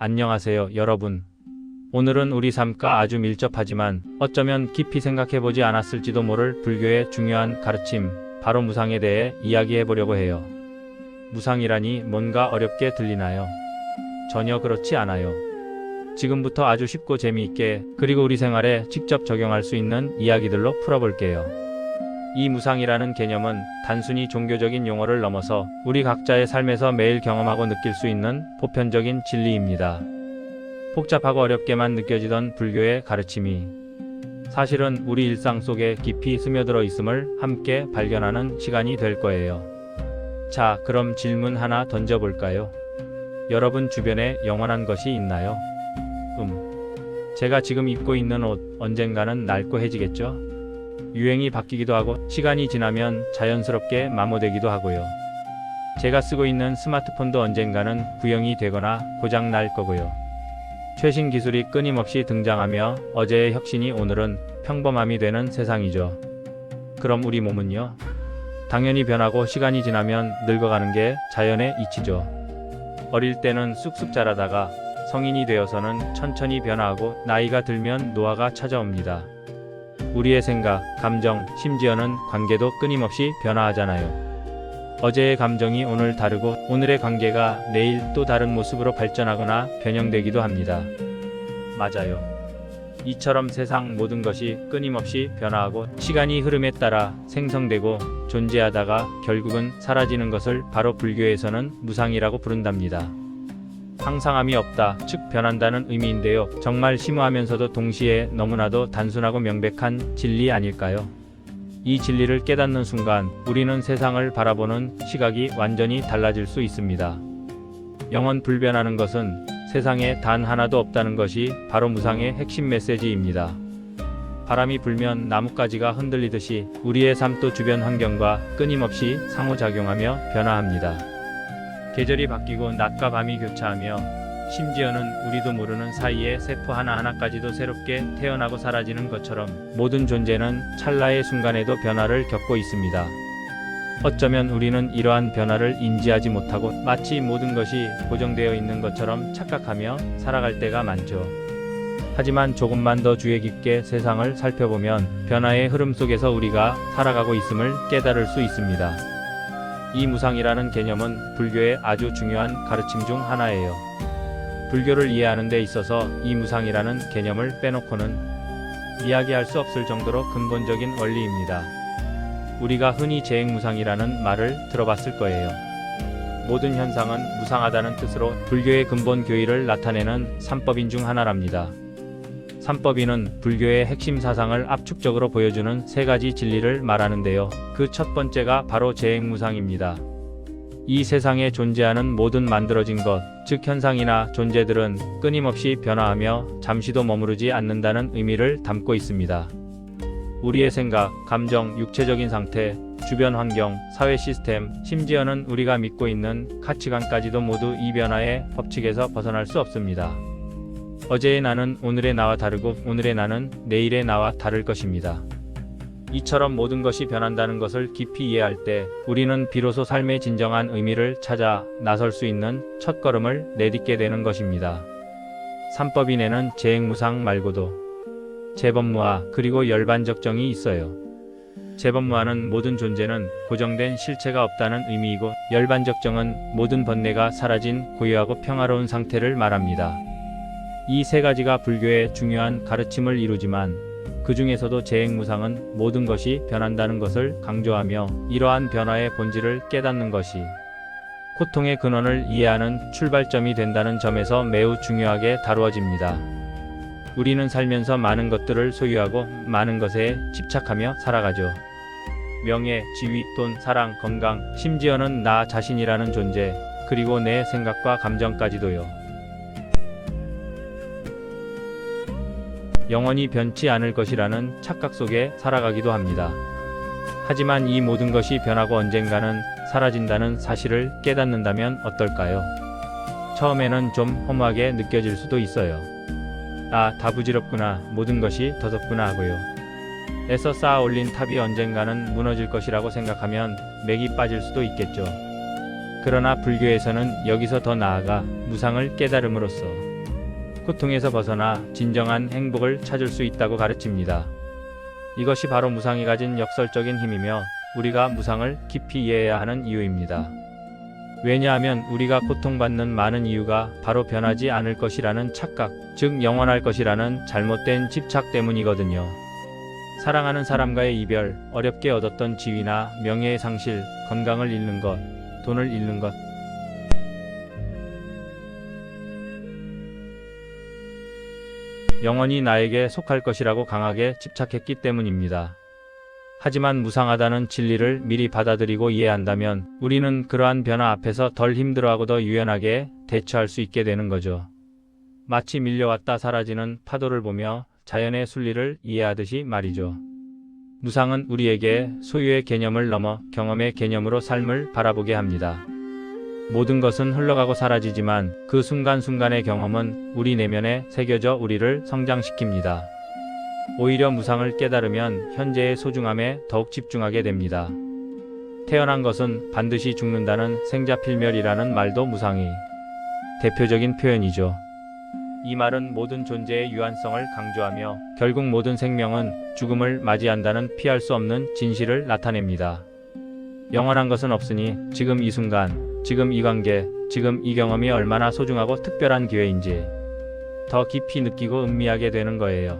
안녕하세요, 여러분. 오늘은 우리 삶과 아주 밀접하지만 어쩌면 깊이 생각해보지 않았을지도 모를 불교의 중요한 가르침, 바로 무상에 대해 이야기해보려고 해요. 무상이라니 뭔가 어렵게 들리나요? 전혀 그렇지 않아요. 지금부터 아주 쉽고 재미있게, 그리고 우리 생활에 직접 적용할 수 있는 이야기들로 풀어볼게요. 이 무상이라는 개념은 단순히 종교적인 용어를 넘어서 우리 각자의 삶에서 매일 경험하고 느낄 수 있는 보편적인 진리입니다. 복잡하고 어렵게만 느껴지던 불교의 가르침이 사실은 우리 일상 속에 깊이 스며들어 있음을 함께 발견하는 시간이 될 거예요. 자, 그럼 질문 하나 던져볼까요? 여러분 주변에 영원한 것이 있나요? 제가 지금 입고 있는 옷 언젠가는 낡고 해지겠죠? 유행이 바뀌기도 하고 시간이 지나면 자연스럽게 마모되기도 하고요. 제가 쓰고 있는 스마트폰도 언젠가는 구형이 되거나 고장 날 거고요. 최신 기술이 끊임없이 등장하며 어제의 혁신이 오늘은 평범함이 되는 세상이죠. 그럼 우리 몸은요? 당연히 변하고 시간이 지나면 늙어가는 게 자연의 이치죠. 어릴 때는 쑥쑥 자라다가 성인이 되어서는 천천히 변화하고 나이가 들면 노화가 찾아옵니다. 우리의 생각, 감정, 심지어는 관계도 끊임없이 변화하잖아요. 어제의 감정이 오늘 다르고 오늘의 관계가 내일 또 다른 모습으로 발전하거나 변형되기도 합니다. 맞아요. 이처럼 세상 모든 것이 끊임없이 변화하고 시간이 흐름에 따라 생성되고 존재하다가 결국은 사라지는 것을 바로 불교에서는 무상이라고 부른답니다. 항상함이 없다, 즉 변한다는 의미인데요. 정말 심오하면서도 동시에 너무나도 단순하고 명백한 진리 아닐까요? 이 진리를 깨닫는 순간 우리는 세상을 바라보는 시각이 완전히 달라질 수 있습니다. 영원 불변하는 것은 세상에 단 하나도 없다는 것이 바로 무상의 핵심 메시지입니다. 바람이 불면 나뭇가지가 흔들리듯이 우리의 삶도 주변 환경과 끊임없이 상호작용하며 변화합니다. 계절이 바뀌고 낮과 밤이 교차하며 심지어는 우리도 모르는 사이에 세포 하나하나까지도 새롭게 태어나고 사라지는 것처럼 모든 존재는 찰나의 순간에도 변화를 겪고 있습니다. 어쩌면 우리는 이러한 변화를 인지하지 못하고 마치 모든 것이 고정되어 있는 것처럼 착각하며 살아갈 때가 많죠. 하지만 조금만 더 주의 깊게 세상을 살펴보면 변화의 흐름 속에서 우리가 살아가고 있음을 깨달을 수 있습니다. 이 무상이라는 개념은 불교의 아주 중요한 가르침 중 하나예요. 불교를 이해하는 데 있어서 이 무상이라는 개념을 빼놓고는 이야기할 수 없을 정도로 근본적인 원리입니다. 우리가 흔히 재행무상이라는 말을 들어봤을 거예요. 모든 현상은 무상하다는 뜻으로 불교의 근본 교의를 나타내는 삼법인 중 하나랍니다. 삼법인은 불교의 핵심 사상을 압축적으로 보여주는 세 가지 진리를 말하는데요. 그 첫 번째가 바로 재행무상입니다. 이 세상에 존재하는 모든 만들어진 것, 즉 현상이나 존재들은 끊임없이 변화하며 잠시도 머무르지 않는다는 의미를 담고 있습니다. 우리의 생각, 감정, 육체적인 상태, 주변 환경, 사회 시스템, 심지어는 우리가 믿고 있는 가치관까지도 모두 이 변화의 법칙에서 벗어날 수 없습니다. 어제의 나는 오늘의 나와 다르고 오늘의 나는 내일의 나와 다를 것입니다. 이처럼 모든 것이 변한다는 것을 깊이 이해할 때 우리는 비로소 삶의 진정한 의미를 찾아 나설 수 있는 첫걸음을 내딛게 되는 것입니다. 삼법인에는 재행무상 말고도 재법무화 그리고 열반적정이 있어요. 재법무화는 모든 존재는 고정된 실체가 없다는 의미이고 열반적정은 모든 번뇌가 사라진 고요하고 평화로운 상태를 말합니다. 이 세 가지가 불교의 중요한 가르침을 이루지만 그 중에서도 재행무상은 모든 것이 변한다는 것을 강조하며 이러한 변화의 본질을 깨닫는 것이 고통의 근원을 이해하는 출발점이 된다는 점에서 매우 중요하게 다루어집니다. 우리는 살면서 많은 것들을 소유하고 많은 것에 집착하며 살아가죠. 명예, 지위, 돈, 사랑, 건강, 심지어는 나 자신이라는 존재, 그리고 내 생각과 감정까지도요. 영원히 변치 않을 것이라는 착각 속에 살아가기도 합니다. 하지만 이 모든 것이 변하고 언젠가는 사라진다는 사실을 깨닫는다면 어떨까요? 처음에는 좀 허무하게 느껴질 수도 있어요. 아, 다 부질없구나, 모든 것이 더덥구나 하고요. 애써 쌓아 올린 탑이 언젠가는 무너질 것이라고 생각하면 맥이 빠질 수도 있겠죠. 그러나 불교에서는 여기서 더 나아가 무상을 깨달음으로써 고통에서 벗어나 진정한 행복을 찾을 수 있다고 가르칩니다. 이것이 바로 무상이 가진 역설적인 힘이며 우리가 무상을 깊이 이해해야 하는 이유입니다. 왜냐하면 우리가 고통받는 많은 이유가 바로 변하지 않을 것이라는 착각, 즉 영원할 것이라는 잘못된 집착 때문이거든요. 사랑하는 사람과의 이별, 어렵게 얻었던 지위나 명예의 상실, 건강을 잃는 것, 돈을 잃는 것. 영원히 나에게 속할 것이라고 강하게 집착했기 때문입니다. 하지만 무상하다는 진리를 미리 받아들이고 이해한다면 우리는 그러한 변화 앞에서 덜 힘들어하고 더 유연하게 대처할 수 있게 되는 거죠. 마치 밀려왔다 사라지는 파도를 보며 자연의 순리를 이해하듯이 말이죠. 무상은 우리에게 소유의 개념을 넘어 경험의 개념으로 삶을 바라보게 합니다. 모든 것은 흘러가고 사라지지만 그 순간순간의 경험은 우리 내면에 새겨져 우리를 성장시킵니다. 오히려 무상을 깨달으면 현재의 소중함에 더욱 집중하게 됩니다. 태어난 것은 반드시 죽는다는 생자필멸이라는 말도 무상의 대표적인 표현이죠. 이 말은 모든 존재의 유한성을 강조하며 결국 모든 생명은 죽음을 맞이한다는 피할 수 없는 진실을 나타냅니다. 영원한 것은 없으니 지금 이 순간, 지금 이 관계, 지금 이 경험이 얼마나 소중하고 특별한 기회인지 더 깊이 느끼고 음미하게 되는 거예요.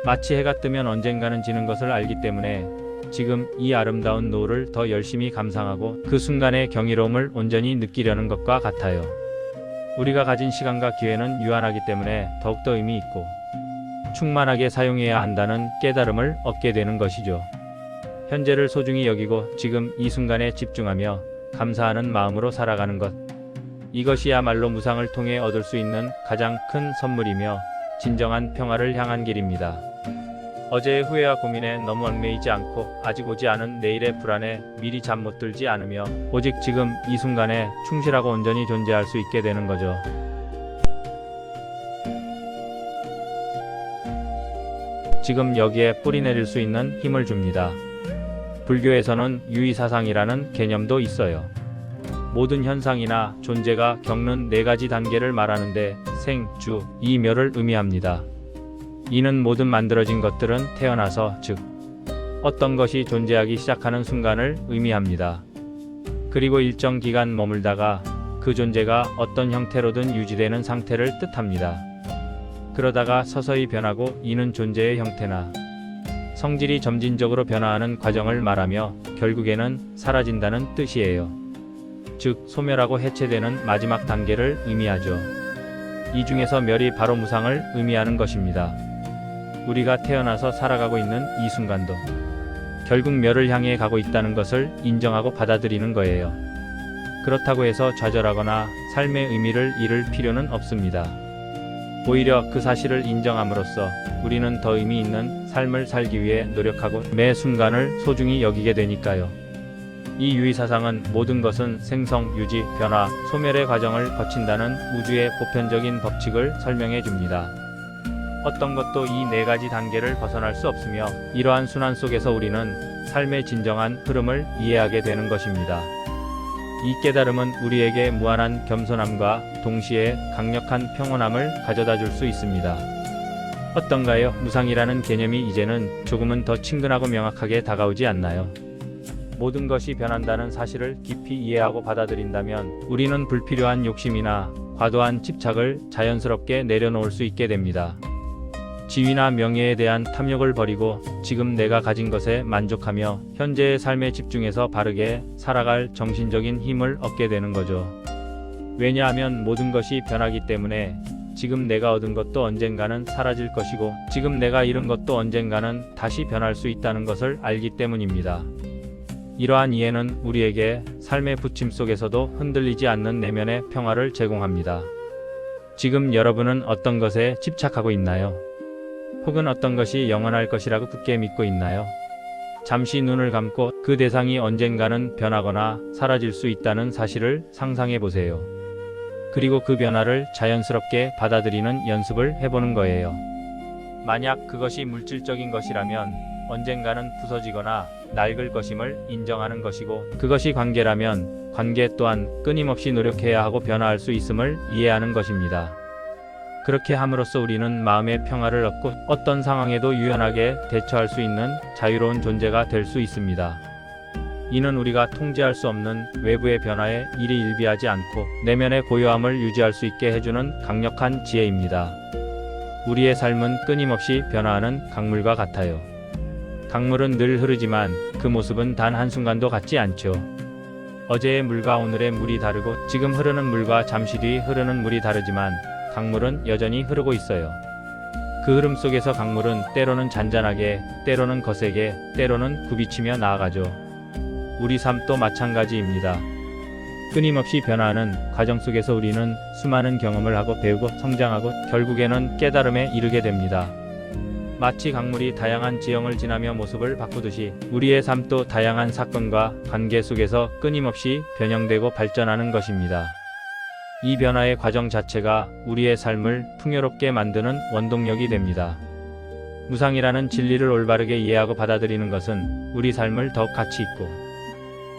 마치 해가 뜨면 언젠가는 지는 것을 알기 때문에 지금 이 아름다운 노을을 더 열심히 감상하고 그 순간의 경이로움을 온전히 느끼려는 것과 같아요. 우리가 가진 시간과 기회는 유한하기 때문에 더욱더 의미 있고 충만하게 사용해야 한다는 깨달음을 얻게 되는 것이죠. 현재를 소중히 여기고 지금 이 순간에 집중하며 감사하는 마음으로 살아가는 것. 이것이야말로 무상을 통해 얻을 수 있는 가장 큰 선물이며 진정한 평화를 향한 길입니다. 어제의 후회와 고민에 너무 얽매이지 않고 아직 오지 않은 내일의 불안에 미리 잠 못 들지 않으며 오직 지금 이 순간에 충실하고 온전히 존재할 수 있게 되는 거죠. 지금 여기에 뿌리 내릴 수 있는 힘을 줍니다. 불교에서는 유의사상이라는 개념도 있어요. 모든 현상이나 존재가 겪는 4가지 단계를 말하는데 생, 주, 이, 멸을 의미합니다. 이는 모든 만들어진 것들은 태어나서, 즉 어떤 것이 존재하기 시작하는 순간을 의미합니다. 그리고 일정 기간 머물다가 그 존재가 어떤 형태로든 유지되는 상태를 뜻합니다. 그러다가 서서히 변하고 이는 존재의 형태나 성질이 점진적으로 변화하는 과정을 말하며 결국에는 사라진다는 뜻이에요. 즉 소멸하고 해체되는 마지막 단계를 의미하죠. 이 중에서 멸이 바로 무상을 의미하는 것입니다. 우리가 태어나서 살아가고 있는 이 순간도 결국 멸을 향해 가고 있다는 것을 인정하고 받아들이는 거예요. 그렇다고 해서 좌절하거나 삶의 의미를 잃을 필요는 없습니다. 오히려 그 사실을 인정함으로써 우리는 더 의미 있는 삶을 살기 위해 노력하고 매 순간을 소중히 여기게 되니까요. 이 유의사상은 모든 것은 생성, 유지, 변화, 소멸의 과정을 거친다는 우주의 보편적인 법칙을 설명해 줍니다. 어떤 것도 이 4가지 단계를 벗어날 수 없으며 이러한 순환 속에서 우리는 삶의 진정한 흐름을 이해하게 되는 것입니다. 이 깨달음은 우리에게 무한한 겸손함과 동시에 강력한 평온함을 가져다 줄 수 있습니다. 어떤가요? 무상이라는 개념이 이제는 조금은 더 친근하고 명확하게 다가오지 않나요? 모든 것이 변한다는 사실을 깊이 이해하고 받아들인다면 우리는 불필요한 욕심이나 과도한 집착을 자연스럽게 내려놓을 수 있게 됩니다. 지위나 명예에 대한 탐욕을 버리고 지금 내가 가진 것에 만족하며 현재의 삶에 집중해서 바르게 살아갈 정신적인 힘을 얻게 되는 거죠. 왜냐하면 모든 것이 변하기 때문에 지금 내가 얻은 것도 언젠가는 사라질 것이고 지금 내가 잃은 것도 언젠가는 다시 변할 수 있다는 것을 알기 때문입니다. 이러한 이해는 우리에게 삶의 부침 속에서도 흔들리지 않는 내면의 평화를 제공합니다. 지금 여러분은 어떤 것에 집착하고 있나요? 혹은 어떤 것이 영원할 것이라고 굳게 믿고 있나요? 잠시 눈을 감고 그 대상이 언젠가는 변하거나 사라질 수 있다는 사실을 상상해 보세요. 그리고 그 변화를 자연스럽게 받아들이는 연습을 해보는 거예요. 만약 그것이 물질적인 것이라면 언젠가는 부서지거나 낡을 것임을 인정하는 것이고 그것이 관계라면 관계 또한 끊임없이 노력해야 하고 변화할 수 있음을 이해하는 것입니다. 그렇게 함으로써 우리는 마음의 평화를 얻고 어떤 상황에도 유연하게 대처할 수 있는 자유로운 존재가 될 수 있습니다. 이는 우리가 통제할 수 없는 외부의 변화에 일희일비하지 않고 내면의 고요함을 유지할 수 있게 해주는 강력한 지혜입니다. 우리의 삶은 끊임없이 변화하는 강물과 같아요. 강물은 늘 흐르지만 그 모습은 단 한순간도 같지 않죠. 어제의 물과 오늘의 물이 다르고 지금 흐르는 물과 잠시 뒤 흐르는 물이 다르지만 강물은 여전히 흐르고 있어요. 그 흐름 속에서 강물은 때로는 잔잔하게, 때로는 거세게, 때로는 굽이치며 나아가죠. 우리 삶도 마찬가지입니다. 끊임없이 변화하는 과정 속에서 우리는 수많은 경험을 하고 배우고 성장하고 결국에는 깨달음에 이르게 됩니다. 마치 강물이 다양한 지형을 지나며 모습을 바꾸듯이 우리의 삶도 다양한 사건과 관계 속에서 끊임없이 변형되고 발전하는 것입니다. 이 변화의 과정 자체가 우리의 삶을 풍요롭게 만드는 원동력이 됩니다. 무상이라는 진리를 올바르게 이해하고 받아들이는 것은 우리 삶을 더욱 가치 있고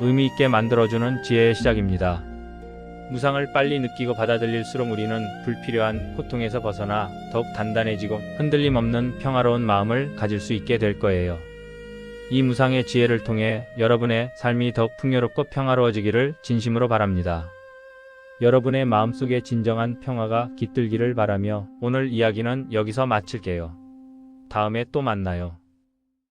의미 있게 만들어주는 지혜의 시작입니다. 무상을 빨리 느끼고 받아들일수록 우리는 불필요한 고통에서 벗어나 더욱 단단해지고 흔들림 없는 평화로운 마음을 가질 수 있게 될 거예요. 이 무상의 지혜를 통해 여러분의 삶이 더욱 풍요롭고 평화로워지기를 진심으로 바랍니다. 여러분의 마음속에 진정한 평화가 깃들기를 바라며 오늘 이야기는 여기서 마칠게요. 다음에 또 만나요.